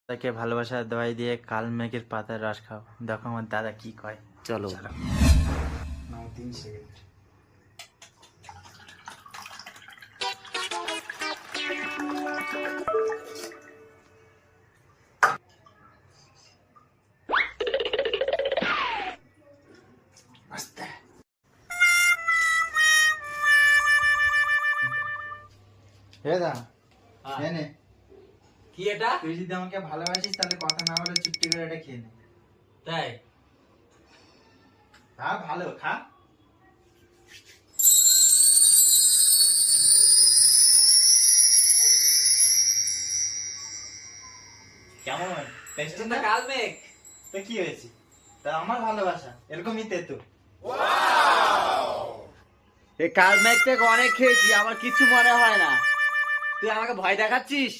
তাকে ভালোবাসার দোয়াই দিয়ে কাল মেঘের পাতার রস খাও। দেখো আমার দাদা কি কয়। চলো। নাও 3 সেকেন্ড। আস্তে। হে দা, নে নে। কি এটা? তুই যদি আমাকে ভালোবাসিস তাহলে কথা না বলে চুপটি করে এটা খেয়ে নে। তাই? হ্যাঁ ভালো, খা। কেমন টেস্টি এটা না? তো কাল মেঘ। তো কি হয়েছে? তা আমার ভালোবাসা এরকমই তেতো। এই কাল মেঘ থেকে অনেক খেয়েছি, আমার কিছু মনে হয় না। তুই আমাকে ভয় দেখাচ্ছিস?